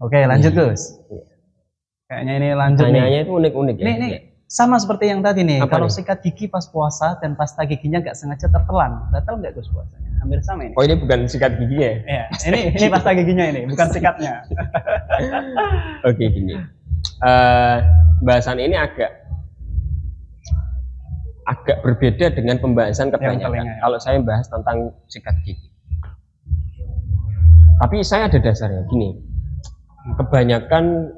Oke, lanjut Gus. Kayaknya ini lanjut nih. Pertanyaannya itu unik-unik ya. Ini sama seperti yang tadi nih. Apa Kalau nih? sikat gigi pas puasa dan pasta giginya nggak sengaja tertelan, batal nggak Gus puasanya? Hampir sama ini. Oh, ini bukan sikat giginya ya? Iya, ini pasta giginya ini, bukan sikatnya. Oke, gini. Bahasan ini agak berbeda dengan pembahasan kebanyakan. Kalau saya bahas tentang sikat gigi. Tapi saya ada dasarnya gini. Kebanyakan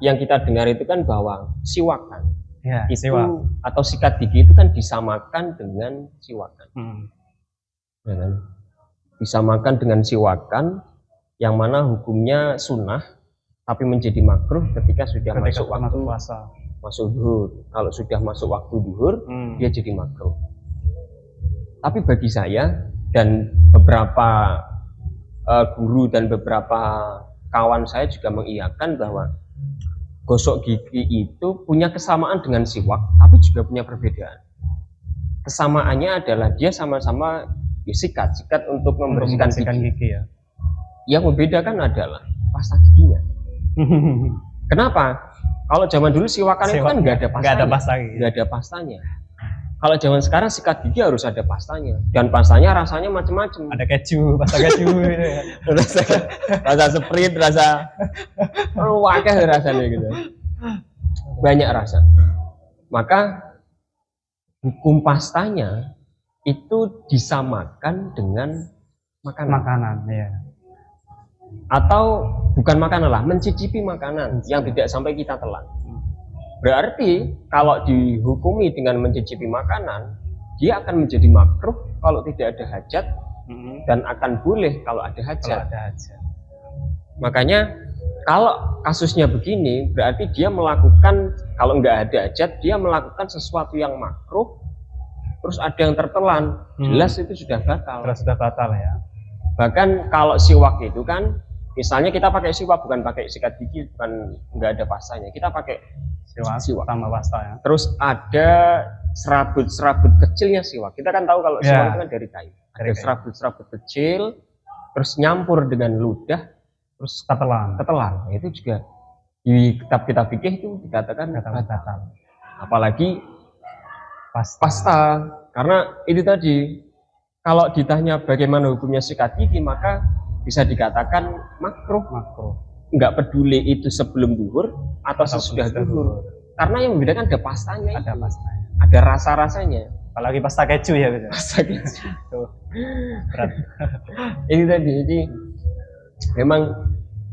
yang kita dengar itu kan bahwa siwakan Ya, itu atau sikat gigi itu kan disamakan dengan siwakan. Ya kan? Disamakan dengan siwakan yang mana hukumnya sunnah tapi menjadi makruh ketika sudah masuk waktu puasa. Masuk duhur. Kalau sudah masuk waktu duhur, dia jadi makruh. Tapi bagi saya dan beberapa guru dan beberapa kawan saya juga mengiyakan bahwa gosok gigi itu punya kesamaan dengan siwak, tapi juga punya perbedaan. Kesamaannya adalah dia sama-sama sikat untuk membersihkan gigi. Ya. Yang membedakan adalah pasta giginya. Kenapa? Kalau zaman dulu siwakan itu kan nggak ada pastanya. Kalau zaman sekarang sikat gigi harus ada pastanya, dan pastanya rasanya macam-macam. Ada keju, pasta keju, gitu ya. rasa sprite, rasa wakah rasanya gitu. Banyak rasa. Maka hukum pastanya itu disamakan dengan makanan. Ya. Atau bukan makanan lah, mencicipi makanan yang tidak sampai kita telan. Berarti kalau dihukumi dengan mencicipi makanan, dia akan menjadi makruh kalau tidak ada hajat dan akan boleh kalau ada hajat. Makanya kalau kasusnya begini, berarti dia melakukan, kalau nggak ada hajat, dia melakukan sesuatu yang makruh, terus ada yang tertelan, jelas itu sudah batal. Sudah batal ya. Bahkan kalau siwak itu kan, misalnya kita pakai siwak bukan pakai sikat gigi, bukan nggak ada pastanya, kita pakai siwak sama pasta ya. Terus ada serabut-serabut kecilnya siwak. Kita kan tahu kalau siwak itu kan dari kayu. Ada serabut-serabut kecil, terus nyampur dengan ludah, terus ketelan. Nah, itu juga di kitab-kitab fikih itu dikatakan batal. Apalagi pasta. Karena itu tadi, kalau ditanya bagaimana hukumnya sikat gigi, maka bisa dikatakan makruh. Nggak peduli itu sebelum duhur atau sesudah duhur, karena yang membedakan ada pastanya, ada rasa-rasanya. Apalagi pasta keju ya, gitu. Pasta keju. Berat. Ini tadi, jadi memang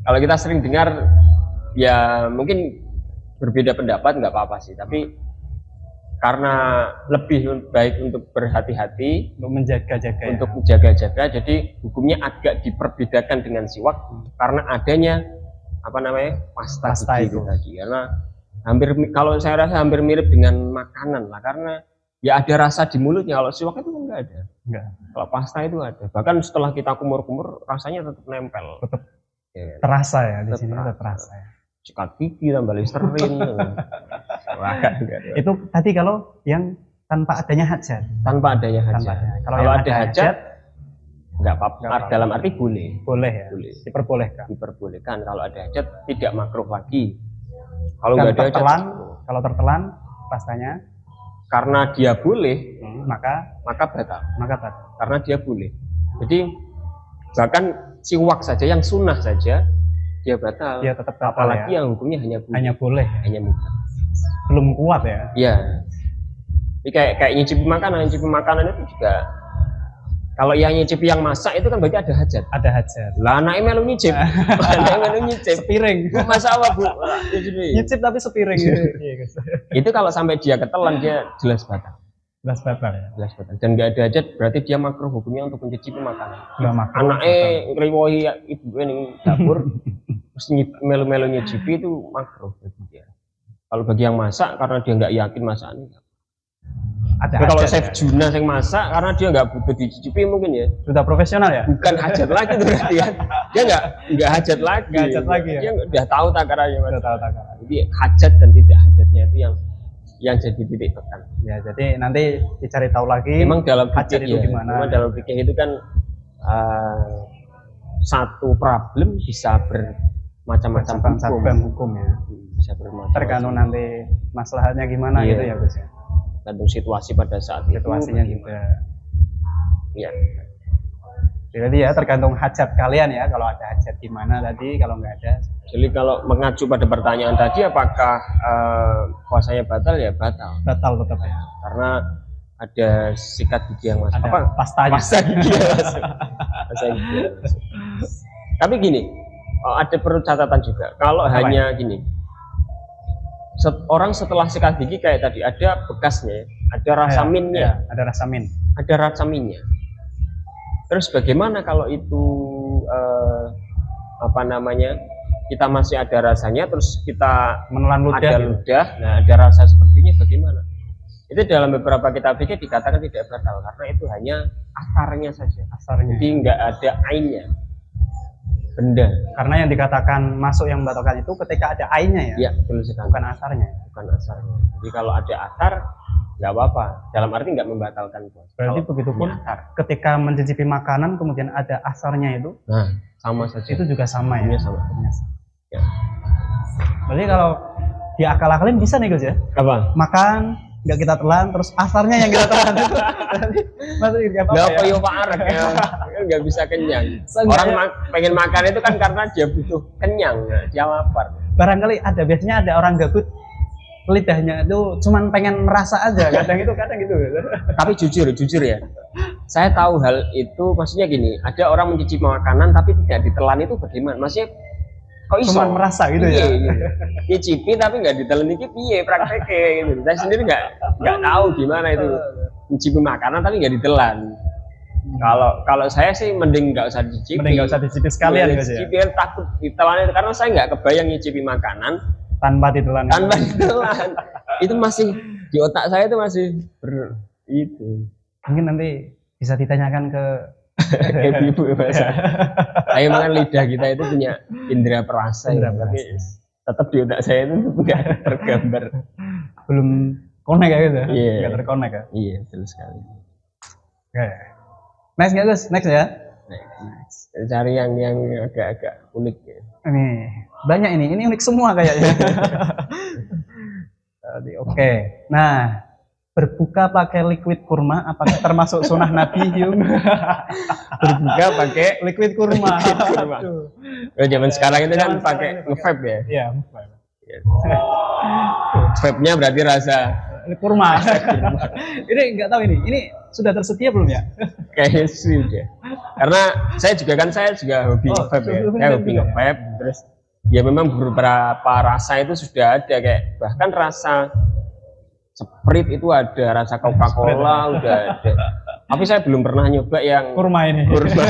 kalau kita sering dengar, ya mungkin berbeda pendapat nggak apa-apa sih, tapi karena lebih baik untuk berhati-hati, untuk menjaga-jaga, jadi hukumnya agak diperbedakan dengan siwak karena adanya pasta itu tadi. Karena kalau saya rasa hampir mirip dengan makanan lah, karena ya ada rasa di mulutnya. Kalau siwak itu enggak ada. Kalau pasta itu ada. Bahkan setelah kita kumur-kumur rasanya tetap nempel. Tetap terasa ya, di sini tetap terasa ya. Sikat gigi tambah Listerine. Itu tadi kalau yang tanpa adanya hajat. Kalau ada hajat nggak apa-apa, dalam arti boleh ya, diperbolehkan kalau ada hajat, tidak makruh lagi. Kalau nggak ada hajat, kalau tertelan pastanya karena dia boleh, maka batal karena dia boleh. Jadi bahkan siwak saja yang sunnah saja dia batal, dia tetap batal, apalagi ya? Yang hukumnya hanya boleh, mubah. Belum kuat ya. Iya. Ini kayak nyicipi makanan itu juga. Kalau yang nyicipi yang masak itu kan berarti ada hajat. Lah anaknya melu nyicip. Sepiring. Masa apa, Bu? Nyicip tapi sepiring. Itu kalau sampai dia ketelan, dia jelas batal. Jelas batal. Dan nggak ada hajat, berarti dia makruh hukumnya untuk mencicipi makanan. Anaknya ngriwohi ibu ning dapur terus melu-melu nyicipi itu makruh bagi dia. Kalau bagi yang masak karena dia nggak yakin masakannya. Kalau chef Juna yang masak karena dia nggak butuh dicicipi mungkin ya. Sudah profesional ya? Bukan hajat lagi tuh berarti ya. Dia nggak hajat lagi. Ya? Dia udah tahu takarannya. Jadi hajat dan tidak hajatnya itu yang jadi titik tekan. Ya, jadi nanti dicari tahu lagi. Memang dalam fikih itu gimana? Memang dalam fikih itu kan satu problem bisa bermacam-macam hukum ya. Bisa bermacam-macam. Tergantung nanti masalahnya gimana Iya. gitu ya Gus ya. Tergantung situasi pada saat Situasinya itu. juga. Iya. Jadi ya tergantung hajat kalian ya. Kalau ada hajat gimana tadi, kalau nggak ada. Jadi kalau mengacu pada pertanyaan tadi, apakah puasanya batal? Ya batal. Batal tetap ya. Karena ada sikat gigi yang masuk. Ada pastanya. Pasta gigi yang masuk. Pasta gigi yang masuk. Tapi gini, ada perlu catatan juga. Kalau hanya gini, orang setelah sikat gigi kayak tadi ada bekasnya, ada rasa minnya, ada rasa min. ada rasa minnya. Terus bagaimana kalau itu kita masih ada rasanya, terus kita Menelan ludah. ada gitu. ludah, nah ada rasa sepertinya bagaimana? Itu dalam beberapa kitab fikih dikatakan tidak batal karena itu hanya asarnya saja. Asarnya. Jadi nggak ada ainnya, benda. Karena yang dikatakan masuk yang membatalkan itu ketika ada ainnya ya. Ya, betul sekali. Bukan asarnya. Bukan asarnya. Jadi kalau ada asar nggak apa-apa. Dalam arti nggak membatalkan puasa. Berarti Kalau begitu pun asar. ketika mencicipi makanan kemudian ada asarnya itu, Nah, sama saja. itu juga sama ya. Hukumnya sama. Ya. Berarti kalau diakal-akalin bisa nih Gus ya. Apa? Makan nggak kita telan, terus asarnya yang kita telan. Maksudnya apa Nggak ya? apa parek ya, kan nggak bisa kenyang. Seenggaknya- Orang pengen makan itu kan karena dia butuh kenyang, dia lapar. Barangkali biasanya ada orang gabut lidahnya itu cuman pengen merasa aja, kadang gitu. Tapi jujur ya, saya tahu hal itu. Maksudnya gini, ada orang mencicipi makanan tapi tidak ditelan, itu bagaimana? Maksudnya kok iso? Cuman merasa gitu ya. Gitu. Nyicipi tapi nggak ditelan, iki piye prakteknya gitu. Saya sendiri nggak tahu gimana itu mencicipi makanan tapi nggak ditelan. Kalau saya sih mending nggak usah dicicipi. Mending nggak usah dicicipi sekalian Gus ya. Dicicipi takut ditelan itu, karena saya nggak kebayang nyicipi makanan Tanpa ditelan. tanpa ditelan. Itu masih di otak saya itu masih itu. Mungkin nanti bisa ditanyakan ke Ibu bahasa. Saya makan lidah kita itu punya indera perasa ya, Indera tapi perasa. tetap di otak saya itu nggak tergambar. belum connect ya gitu. Iya. Nggak terconnect ya. Iya, betul sekali. Oke. Next nggak Gus? Next ya. Next. Cari yang agak-agak unik ya. Ini banyak ini unik semua kayaknya. Tadi oke. Nah, berbuka pakai liquid kurma apakah termasuk sunnah Nabi Yung? Berbuka pakai liquid kurma. kurma. Aduh. Zaman sekarang itu kan Zaman pakai sekarang itu nge-vape ya. Iya. Vape-nya berarti rasa Kurma. Ini nggak tahu ini. Ini sudah tersedia belum ya? kayaknya sih udah. Karena saya juga hobi Oh, nge-vape ya. hobi Saya hobi juga ya? nge-vape, terus ya memang beberapa rasa itu sudah ada, kayak bahkan rasa Sprite itu ada, rasa Coca-Cola udah ada. Tapi saya belum pernah nyoba yang Kurma ini. kurma.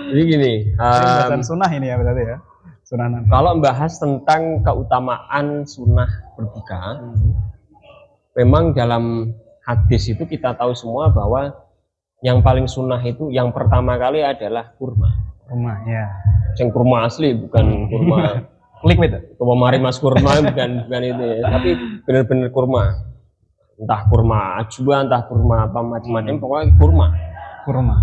Jadi gini, Ini sunnah ini ya berarti ya. Sunnah Nabi. kalau membahas tentang keutamaan sunnah berbuka, memang dalam hadis itu kita tahu semua bahwa yang paling sunnah itu yang pertama kali adalah kurma. Kurma ya. Yang kurma asli, bukan kurma Liquid. mari mas kurma, bukan itu ya. Tapi benar-benar kurma. Entah kurma ajwa, entah kurma apa macam-macam, pokoknya kurma. Kurma.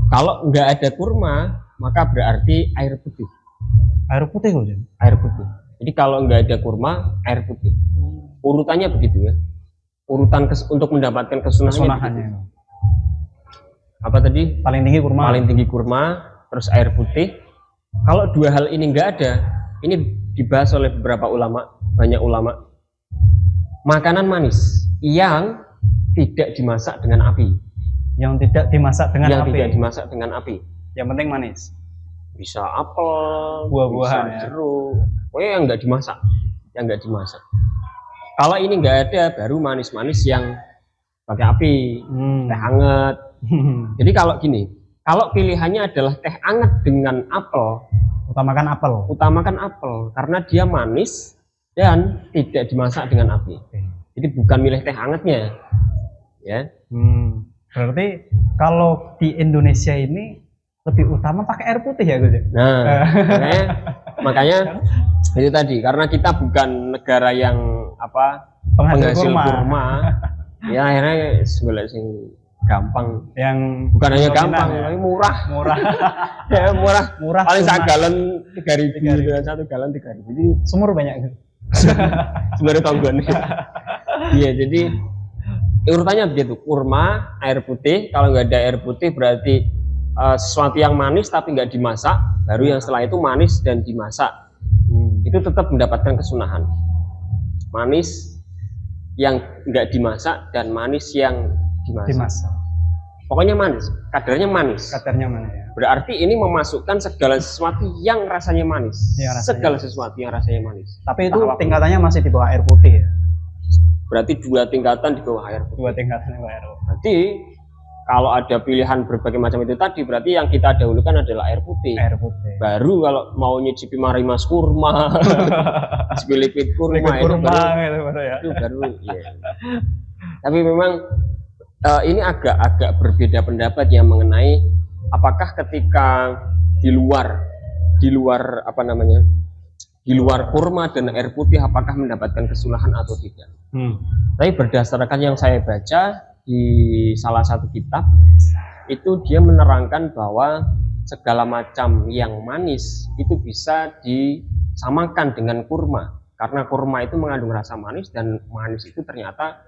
Kalau nggak ada kurma, maka berarti air putih. Air putih loh, Jen. Air putih. Jadi kalau nggak ada kurma, air putih. Urutannya begitu ya. Urutan untuk mendapatkan kesunahannya. Itu. Apa tadi? Paling tinggi kurma. Paling tinggi kurma, terus air putih. Kalau dua hal ini nggak ada, ini dibahas oleh beberapa ulama, banyak ulama. Makanan manis yang tidak dimasak dengan api. Yang tidak dimasak dengan Yang api. tidak dimasak dengan api. Yang penting manis. Bisa apel, Buah-buahan, bisa ya. jeruk. Pokoknya yang nggak dimasak, Kalau ini nggak ada, baru manis-manis yang pakai api, teh hangat. Jadi kalau gini, kalau pilihannya adalah teh hangat dengan apel, Utamakan apel. utamakan apel karena dia manis dan tidak dimasak dengan api. Jadi bukan milih teh hangatnya, ya. Berarti kalau di Indonesia ini lebih utama pakai air putih ya Gus? Nah, makanya itu tadi, karena kita bukan negara yang Penghasil penghasil kurma. kurma, ya akhirnya sebelah sing gampang. Yang Bukan hanya dominan gampang, ya. tapi murah. Murah. Ya, murah. Murah. Paling cuma 1 galon 3.000, 3.000. 1 galon 3.000. Jadi sumur banyak gitu. sebenarnya tonggon. Iya, jadi urutannya begitu. Kurma, air putih. Kalau nggak ada air putih berarti sesuatu yang manis tapi nggak dimasak. Baru yang setelah itu manis dan dimasak. Itu tetap mendapatkan kesunahan. Manis yang nggak dimasak dan manis yang dimasak. Dimasak. Pokoknya manis, kadarnya manis. Kadarnya mana ya? Berarti ini memasukkan segala sesuatu yang rasanya manis. Ya, rasanya segala manis. sesuatu yang rasanya manis. Tapi itu Entah apapun. tingkatannya masih di bawah air putih ya. Berarti 2 tingkatan di bawah air putih. 2 tingkatan di bawah air putih. Berarti kalau ada pilihan berbagai macam itu tadi, berarti yang kita dahulukan adalah air putih. Air putih. Baru kalau mau nyicipi marimas kurma, nyicipi liquid kurma, Liquid kurma gitu baru ya. itu baru ya. Tapi memang ini agak berbeda pendapat yang mengenai apakah ketika di luar apa namanya, di luar kurma dan air putih apakah mendapatkan kesunahan atau tidak. Tapi berdasarkan yang saya baca di salah satu kitab itu dia menerangkan bahwa segala macam yang manis itu bisa disamakan dengan kurma, karena kurma itu mengandung rasa manis dan manis itu ternyata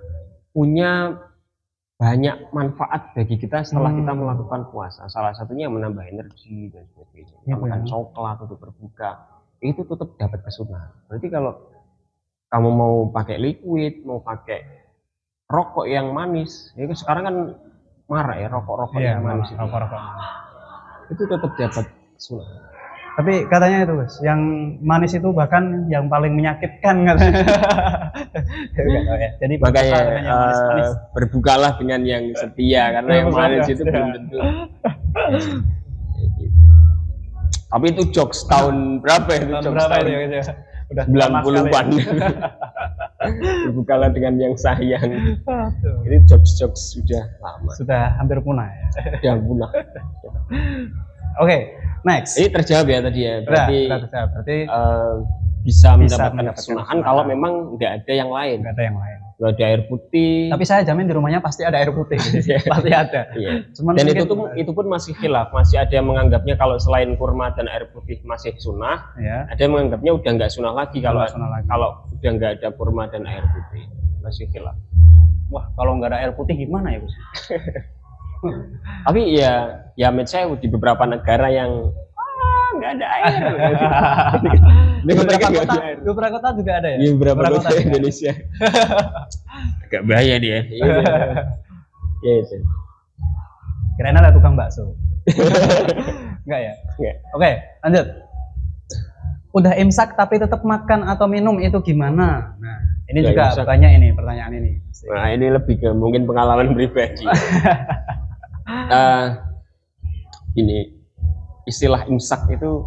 punya banyak manfaat bagi kita setelah kita melakukan puasa. Salah satunya menambah energi dan sebagainya. Kita makan coklat untuk berbuka itu tetap dapat kesunahan. Berarti kalau kamu mau pakai liquid, mau pakai rokok yang manis, ya sekarang kan marak ya rokok-rokok yang manis itu. Rokok-rokok manis. Itu tetap dapat kesunahan. Tapi katanya itu Gus, yang manis itu bahkan yang paling menyakitkan katanya. Jadi makanya yang manis-manis. Berbukalah dengan yang setia karena yang manis itu belum tentu. Tapi itu jokes tahun berapa ya? Tahun berapa itu ya? Udah 90-an. Berbukalah dengan yang sayang. Ini jokes sudah lama. Sudah hampir punah ya. Sudah punah. Oke, next. Ini terjawab ya tadi ya. Berarti bisa mendapatkan kesunahan kalau memang nggak ada yang lain. Nggak ada yang lain. Nggak ada air putih. Tapi saya jamin di rumahnya pasti ada air putih. Pasti ada. Iya. Cuman dan mungkin, itu pun masih khilaf. Masih ada yang menganggapnya kalau selain kurma dan air putih masih sunnah. ya. Ada yang menganggapnya udah nggak sunnah lagi kalau kalau udah nggak ada kurma dan air putih. Masih khilaf. Wah, kalau nggak ada air putih gimana ya, Gus? Tapi ya menurut saya di beberapa negara yang nggak ada air. Di beberapa kota juga ada ya? Di beberapa kota juga. Indonesia. Agak bahaya dia. Iya. Yes. Kirain ada tukang bakso. Enggak ya? Enggak. Oke, lanjut. Udah imsak tapi tetap makan atau minum itu gimana? Nah, ini Udah juga imsak. banyak ini pertanyaan ini. Nah, ini lebih ke mungkin pengalaman pribadi. Ini istilah imsak itu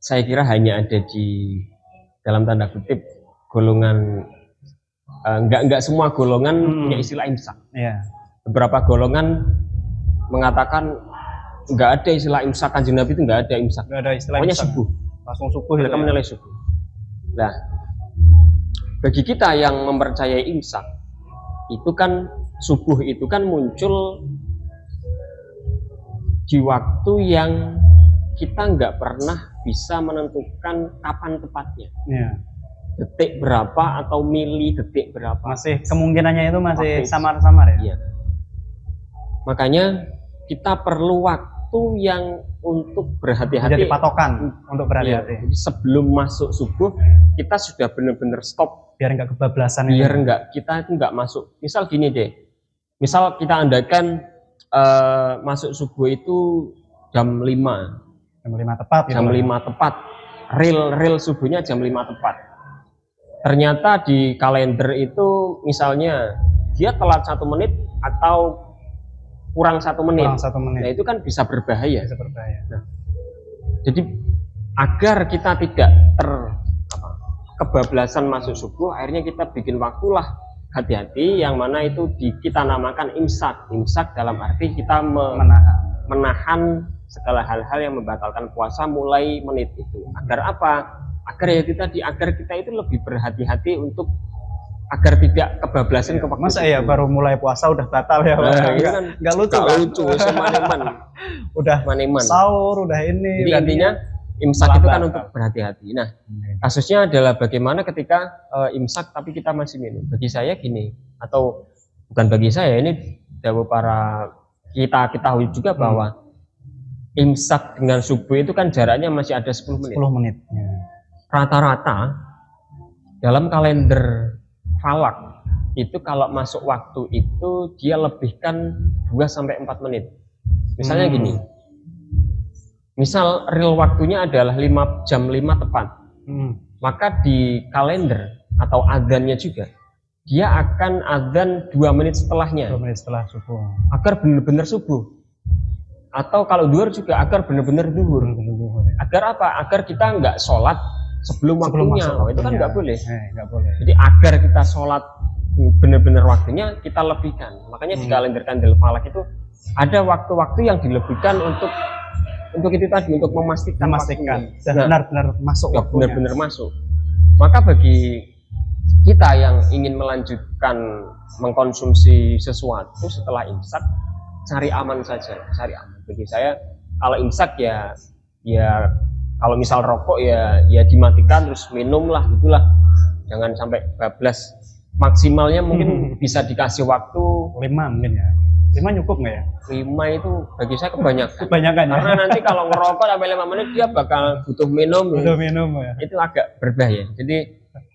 saya kira hanya ada di dalam tanda kutip golongan enggak semua golongan punya istilah imsak. Iya. Beberapa golongan mengatakan enggak ada istilah imsak, Kanjeng Nabi itu enggak ada imsak. Enggak ada istilah Pokoknya imsak. subuh. Langsung subuh Mereka gitu. menilai subuh. Nah, bagi kita yang mempercayai imsak itu kan subuh itu kan muncul di waktu yang kita nggak pernah bisa menentukan kapan tepatnya. Iya. Detik berapa atau mili detik berapa. Masih kemungkinannya itu masih Oke. samar-samar ya. Iya. Makanya kita perlu waktu yang untuk berhati-hati. Jadi patokan untuk Iya. berhati-hati. Jadi sebelum masuk subuh kita sudah benar-benar stop. Biar nggak kebablasan. Biar itu. kita itu nggak masuk. Misal gini deh. Misal kita andaikan masuk subuh itu jam 5. Jam 5 tepat. Jam gitu. 5 tepat. Real subuhnya jam 5 tepat. Ternyata di kalender itu misalnya dia telat 1 menit atau kurang 1 menit. Kurang 1 menit. Nah itu kan bisa berbahaya. Bisa berbahaya. Nah, jadi agar kita tidak kebablasan masuk subuh, akhirnya kita bikin waktulah hati-hati yang mana itu kita namakan imsak. Imsak dalam arti kita menahan segala hal-hal yang membatalkan puasa mulai menit itu. Agar apa? Agar ya tadi, agar kita itu lebih berhati-hati untuk agar tidak kebablasan ke waktu Masa ya subuh. baru mulai puasa udah batal ya? Nah, itu Nggak- kan nggak lucu nggak kan? lucu, semaneman, Udah maneman. sahur, udah ini. Jadi udah intinya niat. imsak itu kan Batal. untuk berhati-hati. Nah, kasusnya adalah bagaimana ketika imsak tapi kita masih minum. Bagi saya gini, atau bukan bagi saya, ini dawuh para kita ketahui juga bahwa imsak dengan subuh itu kan jaraknya masih ada 10 menit. 10 menit. Ya. Rata-rata dalam kalender falak itu kalau masuk waktu itu dia lebihkan 2 sampai 4 menit. Misalnya gini. Misal real waktunya adalah 5 jam 5 tepat. Maka di kalender atau adzannya juga dia akan adzan 2 menit 2 setelahnya menit setelah subuh. agar benar-benar subuh. Atau kalau duhur juga agar benar-benar duhur. Agar apa? Agar kita nggak sholat sebelum waktunya. masuk Itu kan waktunya. nggak boleh. Nggak boleh. Jadi agar kita sholat benar-benar waktunya kita lebihkan. Makanya di kalender kandil falak itu ada waktu-waktu yang dilebihkan untuk itu tadi, untuk memastikan Dan waktunya. benar-benar masuk Ya, waktunya. benar-benar masuk. Maka bagi kita yang ingin melanjutkan mengkonsumsi sesuatu setelah imsak, cari aman saja, cari aman. Bagi saya kalau imsak ya kalau misal rokok ya dimatikan terus minum lah, itulah. Jangan sampai bablas. Maksimalnya mungkin bisa dikasih waktu 5 mungkin ya. 5 cukup nggak ya? 5 itu bagi saya kebanyakan. Kebanyakan ya. Karena nanti kalau ngerokok sampai 5 menit dia bakal butuh minum. Udah minum ya. Itu agak berbahaya. Jadi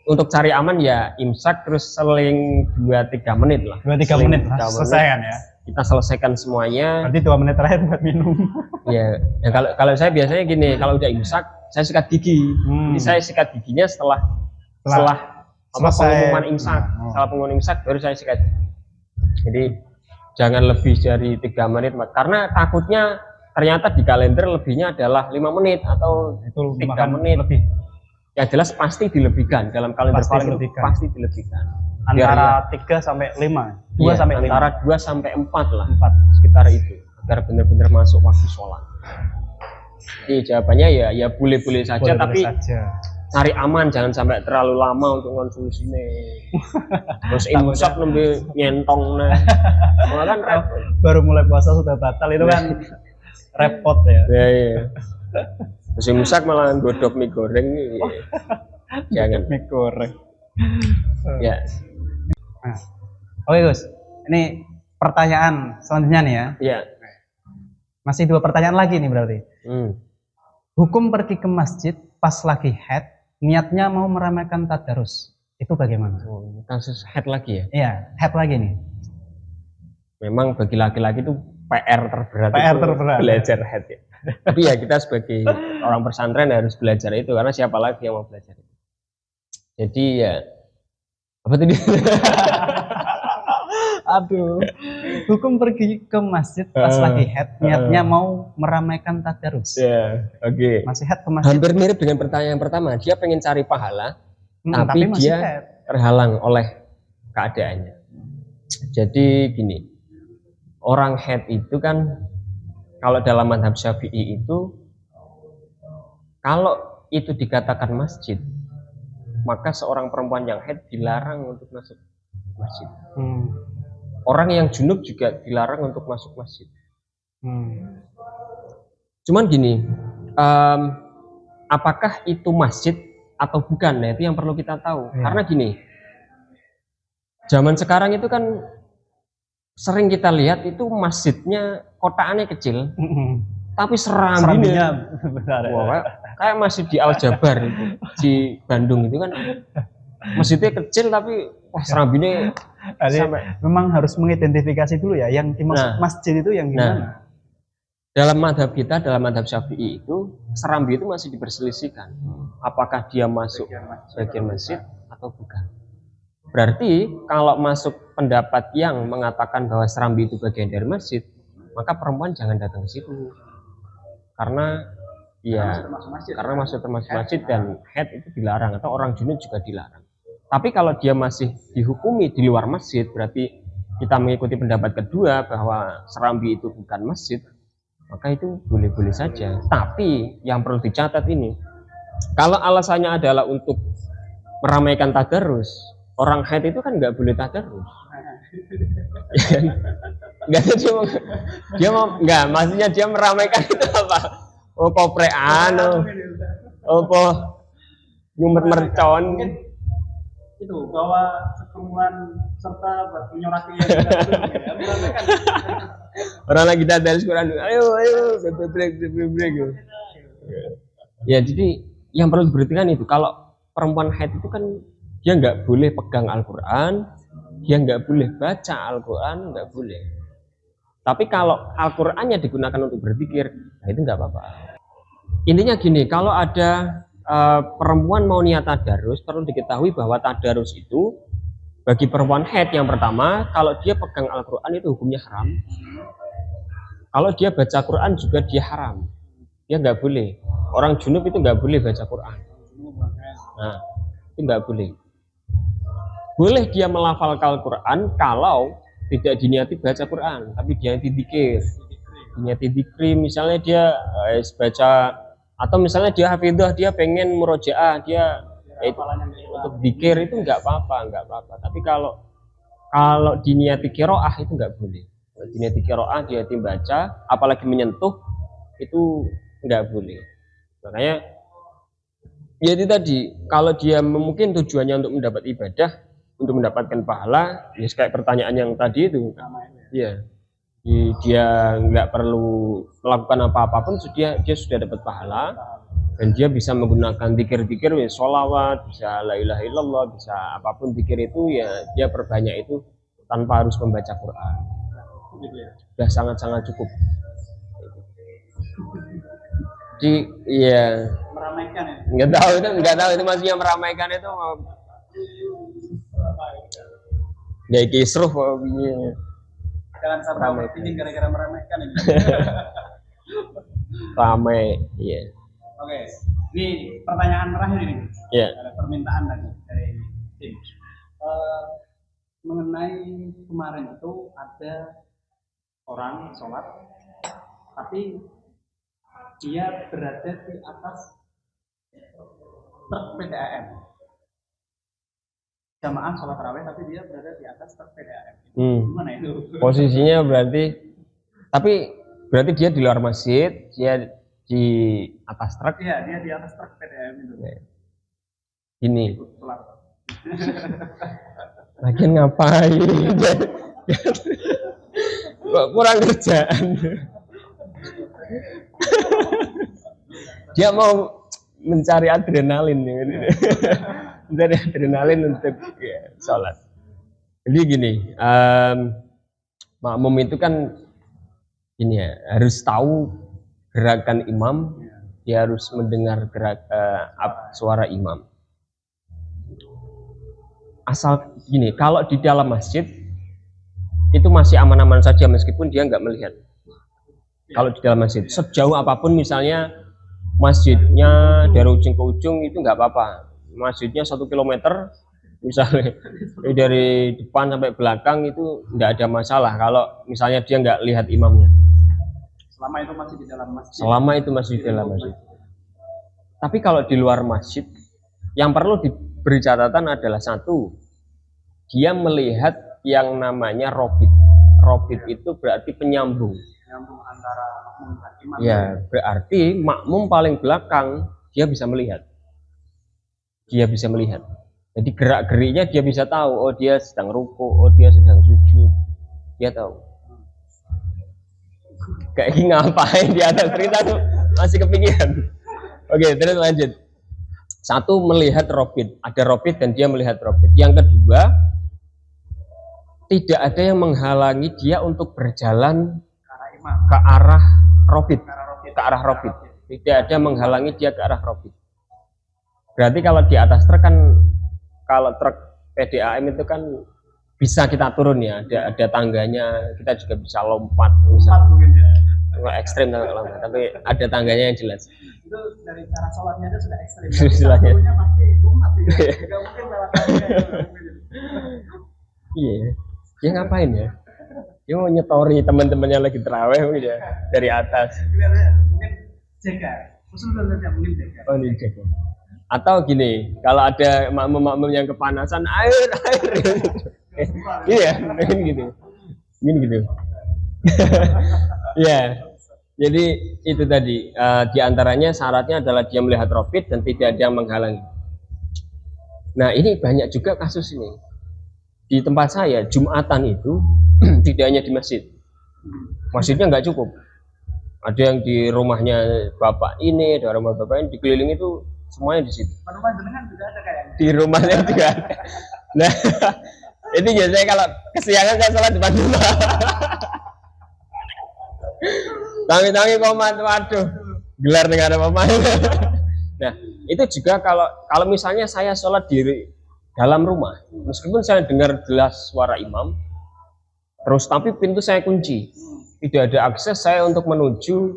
untuk cari aman ya imsak terus seling 2-3 menit lah. 2-3 Seling menit 3 lah, selesaikan ya. Kita selesaikan semuanya. Berarti 2 menit terakhir buat minum. Ya kalau saya biasanya gini, kalau udah imsak saya sikat gigi. Jadi saya sikat giginya setelah selesai. pengumuman imsak. Setelah pengumuman imsak baru saya sikat. Jadi jangan lebih dari 3 menit, karena takutnya ternyata di kalender lebihnya adalah 5 menit atau Itu 3 menit. lebih. Yang jelas pasti dilebihkan dalam kalender Pasti falak itu dilebihkan. pasti dilebihkan. Antara 3 sampai 5. 2 Iya, sampai 5. antara 2 sampai 4 lah, 4. sekitar itu, agar benar-benar masuk waktu sholat. Jadi jawabannya ya boleh-boleh saja, Boleh-boleh tapi saja. cari aman, jangan sampai terlalu lama untuk konsumsi nih. Terus imsak nembe nyentong nih. Malah kan repot. Baru mulai puasa sudah batal itu kan repot ya. Ya. Terus imsak malah godok mie goreng nih. Jangan. Mie goreng. Ya. Nah. Oke Gus, ini pertanyaan selanjutnya nih ya. Iya. Masih 2 pertanyaan lagi nih berarti. Hukum pergi ke masjid pas lagi haid, niatnya mau meramaikan tadarus, itu bagaimana? Kasus head lagi ya. Iya, haid lagi nih. Memang bagi laki-laki itu PR terberat. PR itu terberat. Belajar head ya. Tapi ya kita sebagai orang pesantren harus belajar itu, karena siapa lagi yang mau belajar itu. Jadi ya apa tadi? Aduh. Hukum pergi ke masjid pas lagi haid, niatnya mau meramaikan tadarus. Ya, oke. Masih haid ke masjid. Hampir mirip dengan pertanyaan yang pertama. Dia pengen cari pahala, tapi masih dia haid. terhalang oleh keadaannya. Jadi gini, orang haid itu kan kalau dalam mazhab Syafi'i itu, kalau itu dikatakan masjid, maka seorang perempuan yang haid dilarang untuk masuk masjid. Orang yang junub juga dilarang untuk masuk masjid. Cuman gini, apakah itu masjid atau bukan? Nah, itu yang perlu kita tahu. Ya. Karena gini, zaman sekarang itu kan sering kita lihat itu masjidnya kotaannya kecil, tapi Serambinya besar ya. wah, kayak masih di Al Jabar itu, di Bandung itu kan masjidnya kecil tapi wah serambinya sampai. Memang harus mengidentifikasi dulu ya yang dimaksud Nah. masjid itu yang gimana. Dalam madhab kita, dalam madhab Syafi'i itu serambi itu masih diperselisihkan. Apakah dia masuk bagian masjid atau bukan? Berarti kalau masuk pendapat yang mengatakan bahwa serambi itu bagian dari masjid, maka perempuan jangan datang ke situ. Karena masuk termasuk masjid dan haid itu dilarang, atau orang junub juga dilarang. Tapi kalau dia masih dihukumi di luar masjid, berarti kita mengikuti pendapat kedua bahwa serambi itu bukan masjid, maka itu boleh-boleh saja. Tapi yang perlu dicatat ini, kalau alasannya adalah untuk meramaikan tadarus, orang haid itu kan nggak boleh tadarus. Nggak ada dia mau nggak, maksudnya dia meramaikan itu apa? Oh koprean, apa nyumet mercon. Itu bawa sekumpulan serta buat menyoraki orang lagi tadarus Quran, ayo break. Ya jadi yang perlu diperhatikan itu, kalau perempuan haid itu kan dia nggak boleh pegang Al-Quran, dia nggak boleh baca Al-Quran, nggak boleh. Tapi kalau Al-Qurannya digunakan untuk berzikir, nah itu nggak apa-apa. Intinya gini, kalau ada perempuan mau niat tadarus, perlu diketahui bahwa tadarus itu bagi perempuan haid yang pertama, kalau dia pegang Al-Quran itu hukumnya haram. Kalau dia baca Quran juga dia haram, dia nggak boleh. Orang junub itu nggak boleh baca Quran. Nah, itu nggak boleh. Boleh dia melafalkan Al-Quran kalau tidak diniati baca Quran, tapi dia dizikir, diniati zikri. Misalnya dia baca, atau misalnya dia hafidhah, dia pengen murojaah, dia untuk zikir itu nggak apa-apa. Tapi kalau diniati qiraah itu nggak boleh. Kalau diniati qiraah, dia baca, apalagi menyentuh itu nggak boleh. Makanya ya itu tadi, kalau dia mungkin tujuannya untuk mendapat ibadah, untuk mendapatkan pahala, ya kayak pertanyaan yang tadi itu, ya dia nggak perlu melakukan apa-apapun, dia sudah dapat pahala, dan dia bisa menggunakan zikir-zikir, ya sholawat, bisa la ilaha illallah, bisa apapun zikir itu, ya dia perbanyak itu tanpa harus membaca Quran. Sudah sangat-sangat cukup. Jadi ya meramaikan ya. Nggak tahu itu maksudnya meramaikan itu nggak kisruh pokoknya. Jangan sampai ini gara-gara meramaikan ini. Ramai, iya. Oke, ini pertanyaan terakhir ini. Iya. Ada permintaan lagi dari tim. Mengenai kemarin itu ada orang sholat, tapi dia berada di atas truk PDAM. Jamaah sholat tarawih tapi dia berada di atas truk PDAM. Gimana itu? Posisinya berarti dia di luar masjid, dia di atas truk. Iya, dia di atas truk PDAM itu. Ini. Lagian ngapain? Kok kurang kerjaan? Dia mau mencari adrenalin, mencari adrenalin untuk sholat. Jadi gini, makmum itu kan ini ya, harus tahu gerakan imam, dia harus mendengar suara imam. Asal gini, kalau di dalam masjid itu masih aman-aman saja meskipun dia nggak melihat. Kalau di dalam masjid, sejauh apapun misalnya masjidnya dari ujung ke ujung itu nggak apa-apa. Masjidnya 1 kilometer misalnya dari depan sampai belakang itu nggak ada masalah kalau misalnya dia nggak lihat imamnya. Selama itu masih di dalam masjid. Selama itu masih di dalam masjid. Tapi kalau di luar masjid, yang perlu diberi catatan adalah satu, dia melihat yang namanya robit. Robit itu berarti penyambung. Penyambung antara makmum dan imam. Ya, berarti makmum paling belakang dia bisa melihat. Dia bisa melihat. Jadi gerak-geriknya dia bisa tahu. Oh dia sedang ruku, oh dia sedang sujud. Dia tahu. Kayak gini ngapain di atas cerita tuh masih kepikiran. Oke, terus lanjut. Satu, melihat robit. Ada robit dan dia melihat robit. Yang kedua, tidak ada yang menghalangi dia untuk berjalan ke arah robit. Ke arah robit. Tidak ada yang menghalangi dia ke arah robit. Berarti kalau di atas truk kan, kalau truk PDAM itu kan bisa kita turun ya, ada tangganya, kita juga bisa lompat misalnya. Ekstrim tapi ada tangganya yang jelas. Itu dari cara sholatnya aja sudah ekstrim. Sholatnya masih umat ya. Tidak mungkin lewat iya. Dia ngapain ya? Dia mau nyetori teman-temannya lagi terawih gitu ya, dari atas. Mungkin jaga. Khusus saja mungkin jaga. Oh, ini jaga. Atau gini, kalau ada makmum-makmum yang kepanasan, air. Iya, mungkin gitu. Mungkin gitu. Ya, jadi itu tadi di antaranya syaratnya adalah dia melihat robit dan tidak ada yang menghalangi. Nah, ini banyak juga kasus ini. Di tempat saya, Jumatan itu tidak hanya di masjid. Masjidnya nggak cukup. Ada yang di rumahnya bapak ini, ada rumah bapak ini, dikelilingi itu semuanya di situ. Rumah jenengan juga ada kayaknya. Di rumahnya juga ada. Nah, ini biasanya kalau kesiangan saya sholat depan rumah. Tangi-tangi komat, waduh, gelar dengan apa-apa. Nah, itu juga kalau misalnya saya sholat di dalam rumah, meskipun saya dengar jelas suara imam, terus tapi pintu saya kunci, tidak ada akses saya untuk menuju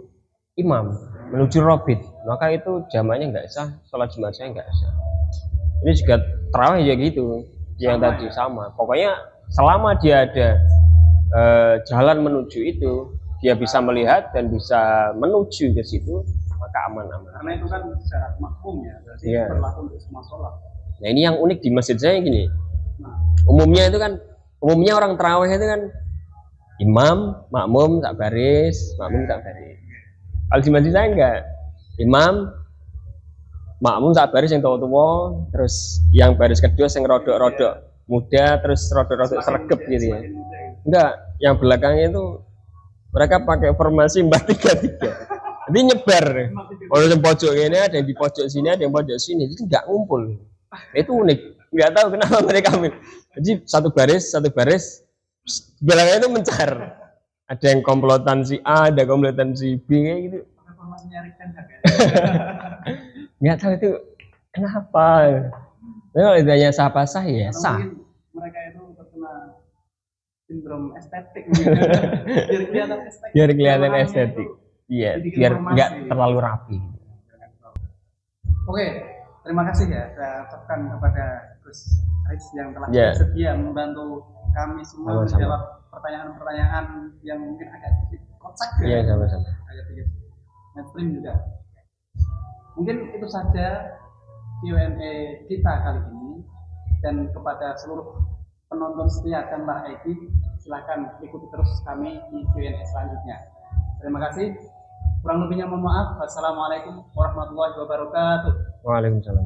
imam, menuju robit, maka itu jamaknya nggak sah, sholat Jumat saya nggak sah. Ini juga terawih ya gitu, yang tadi sama. Pokoknya selama dia ada jalan menuju itu, dia bisa melihat dan bisa menuju ke situ, maka aman-aman. Karena itu kan syarat makmum ya, berarti berlaku untuk semua sholat. Nah, ini yang unik di masjid saya gini. Umumnya orang terawih itu kan imam, makmum tak baris, makmum tak baris. Kalau di masjid saya enggak. Imam, makmum tak baris yang tua-tua, terus yang baris kedua yang rodok-rodok muda, terus rodok-rodok sergep gitu ya. Enggak, yang belakangnya itu mereka pakai formasi 4-3-3. Jadi nyebar. Orang yang pojok ini ada yang di pojok sini, ada yang pojok sini. Jadi enggak ngumpul. Itu unik. Enggak tahu kenapa mereka ambil. Jadi satu baris, belakangnya itu mencar. Ada yang komplotan si A, ada komplotan si B kayak gitu. Enggak tahu itu kenapa. Nah, kalau ditanya sah ya sah. Mereka itu terkena sindrom estetik. Biar kelihatan estetik. Iya, biar enggak terlalu rapi. Oke, terima kasih ya saya ucapkan kepada Gus Aris yang telah bersedia membantu kami semua menjawab pertanyaan-pertanyaan yang mungkin agak sedikit kocak ya. Iya, sama-sama. Agak sedikit mainstream juga. Mungkin itu saja Q&A kita kali ini, dan kepada seluruh penonton setia dan Mbak Edi, silakan ikuti terus kami di Q&A selanjutnya. Terima kasih. Kurang lebihnya mohon maaf. Wassalamualaikum warahmatullahi wabarakatuh. Waalaikumsalam.